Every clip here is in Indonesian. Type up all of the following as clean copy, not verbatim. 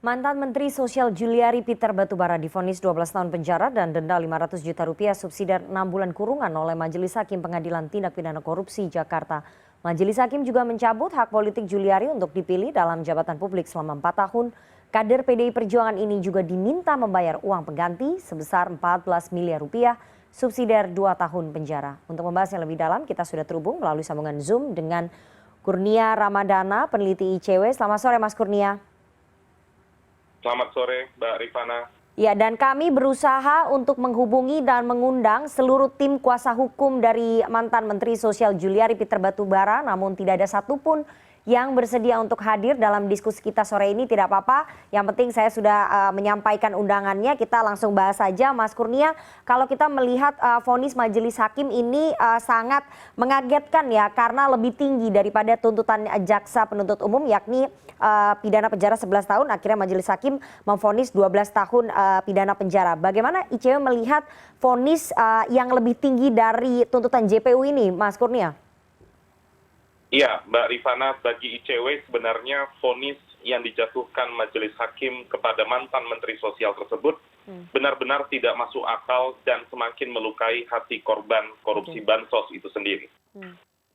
Mantan Menteri Sosial Juliari Peter Batubara divonis 12 tahun penjara dan denda 500 juta rupiah subsidi 6 bulan kurungan oleh Majelis Hakim Pengadilan Tindak Pidana Korupsi Jakarta. Majelis Hakim juga mencabut hak politik Juliari untuk dipilih dalam jabatan publik selama 4 tahun. Kader PDI Perjuangan ini juga diminta membayar uang pengganti sebesar 14 miliar rupiah subsidi 2 tahun penjara. Untuk membahasnya lebih dalam, kita sudah terhubung melalui sambungan Zoom dengan Kurnia Ramadana, peneliti ICW. Selamat sore Mas Kurnia. Selamat sore, Mbak Rifana. Ya, dan kami berusaha untuk menghubungi dan mengundang seluruh tim kuasa hukum dari mantan Menteri Sosial Juliari Peter Batubara, namun tidak ada satupun yang bersedia untuk hadir dalam diskusi kita sore ini. Tidak apa-apa, yang penting saya sudah menyampaikan undangannya. Kita langsung bahas saja, Mas Kurnia. Kalau kita melihat vonis majelis hakim ini sangat mengagetkan ya, karena lebih tinggi daripada tuntutan jaksa penuntut umum, yakni pidana penjara 11 tahun. Akhirnya majelis hakim memvonis 12 tahun pidana penjara. Bagaimana ICW melihat vonis yang lebih tinggi dari tuntutan JPU ini, Mas Kurnia? Iya, Mbak Rifana, bagi ICW sebenarnya vonis yang dijatuhkan majelis hakim kepada mantan Menteri Sosial tersebut benar-benar tidak masuk akal dan semakin melukai hati korban korupsi bansos itu sendiri.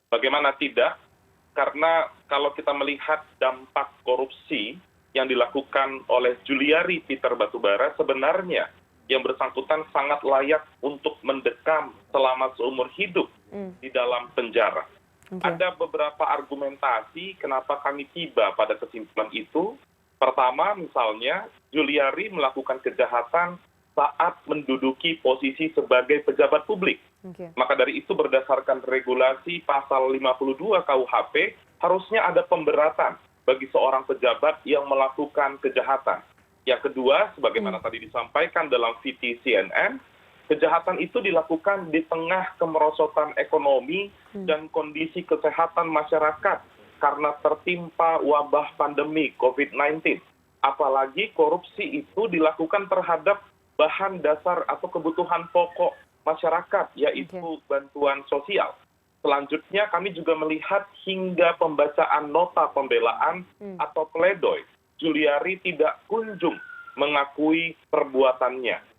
Bagaimana tidak? Karena kalau kita melihat dampak korupsi yang dilakukan oleh Juliari Peter Batubara, sebenarnya yang bersangkutan sangat layak untuk mendekam selama seumur hidup di dalam penjara. Ada beberapa argumentasi kenapa kami tiba pada kesimpulan itu. Pertama, misalnya Juliari melakukan kejahatan saat menduduki posisi sebagai pejabat publik. Maka dari itu berdasarkan regulasi pasal 52 KUHP, harusnya ada pemberatan bagi seorang pejabat yang melakukan kejahatan. Yang kedua, sebagaimana tadi disampaikan dalam VT CNN, kejahatan itu dilakukan di tengah kemerosotan ekonomi dan kondisi kesehatan masyarakat karena tertimpa wabah pandemi COVID-19. Apalagi korupsi itu dilakukan terhadap bahan dasar atau kebutuhan pokok masyarakat, yaitu bantuan sosial. Selanjutnya kami juga melihat hingga pembacaan nota pembelaan atau pledoi, Juliari tidak kunjung mengakui perbuatannya.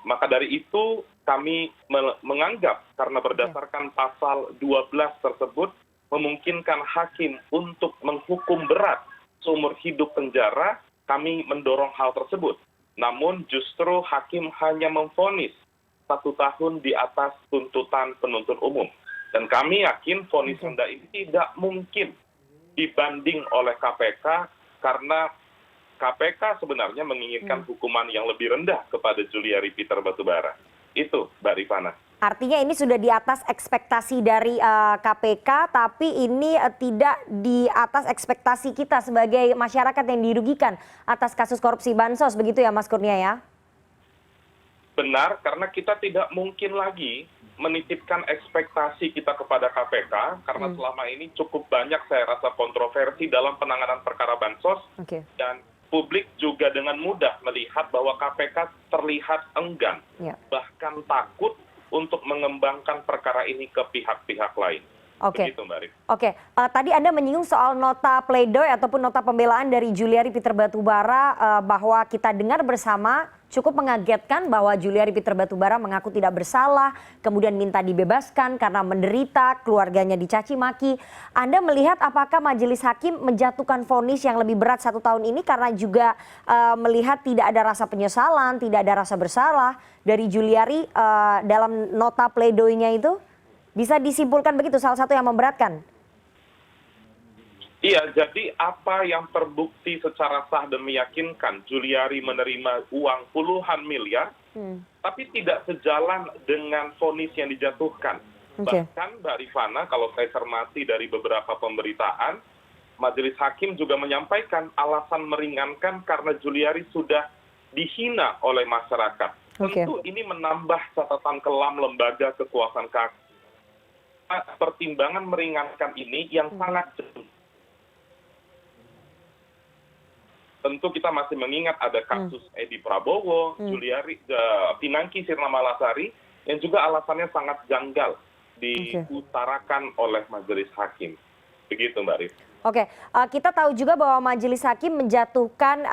Maka dari itu kami menganggap karena berdasarkan pasal 12 tersebut memungkinkan hakim untuk menghukum berat seumur hidup penjara, kami mendorong hal tersebut. Namun justru hakim hanya memvonis 1 tahun di atas tuntutan penuntut umum. Dan kami yakin vonis rendah ini tidak mungkin dibanding oleh KPK karena KPK sebenarnya menginginkan hukuman yang lebih rendah kepada Juliari Peter Batubara. Itu, Mbak Rifana. Artinya ini sudah di atas ekspektasi dari KPK, tapi ini tidak di atas ekspektasi kita sebagai masyarakat yang dirugikan atas kasus korupsi bansos, begitu ya Mas Kurnia ya? Benar, karena kita tidak mungkin lagi menitipkan ekspektasi kita kepada KPK, karena selama ini cukup banyak saya rasa kontroversi dalam penanganan perkara bansos, dan publik juga dengan mudah melihat bahwa KPK terlihat enggan, bahkan takut untuk mengembangkan perkara ini ke pihak-pihak lain. Begitu, Mbak Rif. Tadi Anda menyinggung soal nota pledoi ataupun nota pembelaan dari Juliari Peter Batubara bahwa kita dengar bersama cukup mengagetkan bahwa Juliari Peter Batubara mengaku tidak bersalah, kemudian minta dibebaskan karena menderita, keluarganya dicaci maki. Anda melihat apakah majelis hakim menjatuhkan vonis yang lebih berat 1 tahun ini karena juga melihat tidak ada rasa penyesalan, tidak ada rasa bersalah dari Juliari dalam nota pledoinya itu? Bisa disimpulkan begitu, salah satu yang memberatkan? Iya, jadi apa yang terbukti secara sah dan meyakinkan Juliari menerima uang puluhan miliar, tapi tidak sejalan dengan vonis yang dijatuhkan. Bahkan Mbak Rifana, kalau saya cermati dari beberapa pemberitaan, majelis hakim juga menyampaikan alasan meringankan karena Juliari sudah dihina oleh masyarakat. Tentu ini menambah catatan kelam lembaga kekuasaan kehakiman. Pertimbangan meringankan ini yang sangat jauh. Tentu kita masih mengingat ada kasus Edi Prabowo, Juliari, Pinangki Sirna Malasari, yang juga alasannya sangat janggal diutarakan oleh majelis hakim. Begitu, Mbak Rif. Kita tahu juga bahwa majelis hakim menjatuhkan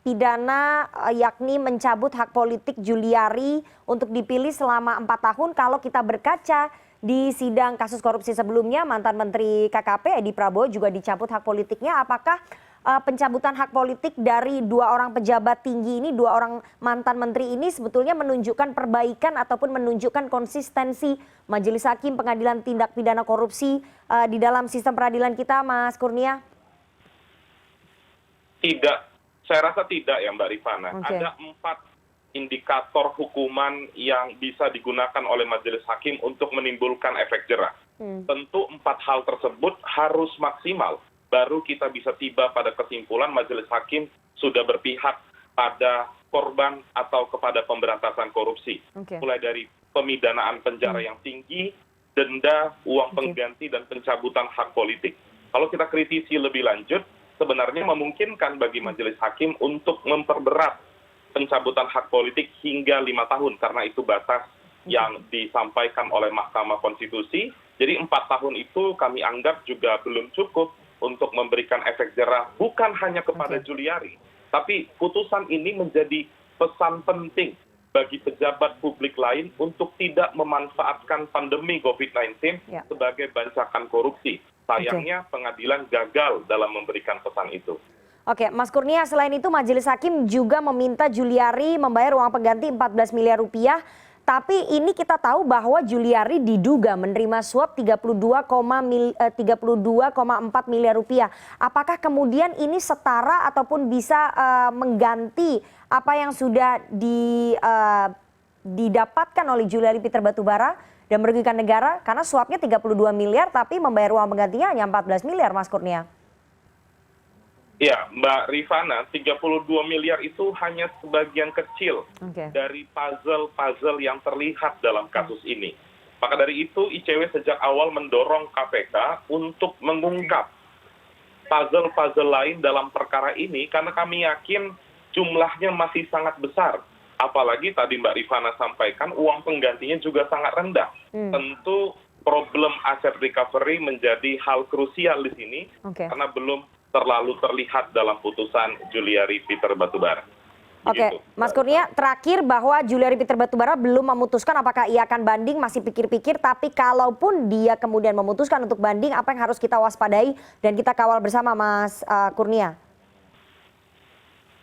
pidana yakni mencabut hak politik Juliari untuk dipilih selama 4 tahun. Kalau kita berkaca di sidang kasus korupsi sebelumnya, mantan Menteri KKP Edi Prabowo juga dicabut hak politiknya. Apakah pencabutan hak politik dari 2 orang pejabat tinggi ini, 2 orang mantan menteri ini sebetulnya menunjukkan perbaikan ataupun menunjukkan konsistensi Majelis Hakim Pengadilan Tindak Pidana Korupsi di dalam sistem peradilan kita, Mas Kurnia? Tidak, saya rasa tidak ya Mbak Rifana. Okay. Ada 4 indikator hukuman yang bisa digunakan oleh Majelis Hakim untuk menimbulkan efek jerah. Tentu 4 hal tersebut harus maksimal. Baru kita bisa tiba pada kesimpulan Majelis Hakim sudah berpihak pada korban atau kepada pemberantasan korupsi. Okay. Mulai dari pemidanaan penjara yang tinggi, denda, uang pengganti, dan pencabutan hak politik. Kalau kita kritisi lebih lanjut, sebenarnya memungkinkan bagi Majelis Hakim untuk memperberat pencabutan hak politik hingga 5 tahun, karena itu batas yang disampaikan oleh Mahkamah Konstitusi. Jadi 4 tahun itu kami anggap juga belum cukup untuk memberikan efek jerah bukan hanya kepada Juliari, tapi putusan ini menjadi pesan penting bagi pejabat publik lain untuk tidak memanfaatkan pandemi COVID-19 sebagai bancakan korupsi. Sayangnya pengadilan gagal dalam memberikan pesan itu. Oke, Mas Kurnia, selain itu Majelis Hakim juga meminta Juliari membayar uang pengganti 14 miliar rupiah. Tapi ini kita tahu bahwa Juliari diduga menerima suap 32,4 miliar rupiah. Apakah kemudian ini setara ataupun bisa mengganti apa yang sudah didapatkan oleh Juliari Peter Batubara dan merugikan negara? Karena suapnya 32 miliar tapi membayar uang penggantinya hanya 14 miliar, Mas Kurnia. Ya, Mbak Rifana, 32 miliar itu hanya sebagian kecil dari puzzle-puzzle yang terlihat dalam kasus ini. Maka dari itu ICW sejak awal mendorong KPK untuk mengungkap puzzle-puzzle lain dalam perkara ini karena kami yakin jumlahnya masih sangat besar. Apalagi tadi Mbak Rifana sampaikan uang penggantinya juga sangat rendah. Tentu problem aset recovery menjadi hal krusial di sini karena belum terlalu terlihat dalam putusan Juliari Peter Batubara. Oke, Mas Kurnia, terakhir bahwa Juliari Peter Batubara belum memutuskan apakah ia akan banding, masih pikir-pikir, tapi kalaupun dia kemudian memutuskan untuk banding, apa yang harus kita waspadai dan kita kawal bersama, Mas Kurnia?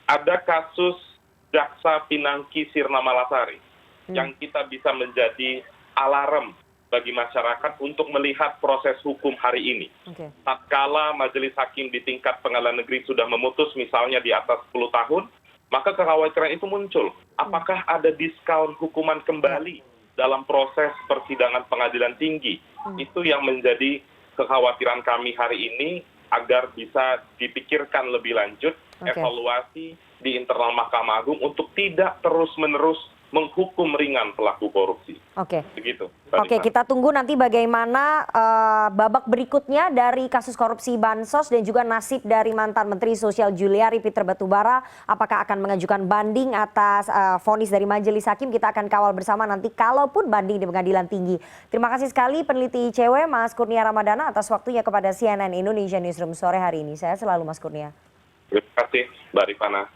Ada kasus Jaksa Pinangki Sirna Malasari yang kita bisa menjadi alarm bagi masyarakat untuk melihat proses hukum hari ini. Tatkala Majelis Hakim di tingkat pengadilan negeri sudah memutus misalnya di atas 10 tahun, maka kekhawatiran itu muncul. Apakah ada diskon hukuman kembali dalam proses persidangan pengadilan tinggi? Itu yang menjadi kekhawatiran kami hari ini agar bisa dipikirkan lebih lanjut, evaluasi di internal Mahkamah Agung untuk tidak terus-menerus menghukum ringan pelaku korupsi. Begitu. Oke, kita tunggu nanti bagaimana babak berikutnya dari kasus korupsi Bansos dan juga nasib dari mantan Menteri Sosial Juliari Peter Batubara. Apakah akan mengajukan banding atas vonis dari Majelis Hakim? Kita akan kawal bersama nanti kalaupun banding di Pengadilan Tinggi. Terima kasih sekali peneliti ICW Mas Kurnia Ramadana atas waktunya kepada CNN Indonesia Newsroom sore hari ini. Saya selalu Mas Kurnia. Terima kasih Mbak Rifana.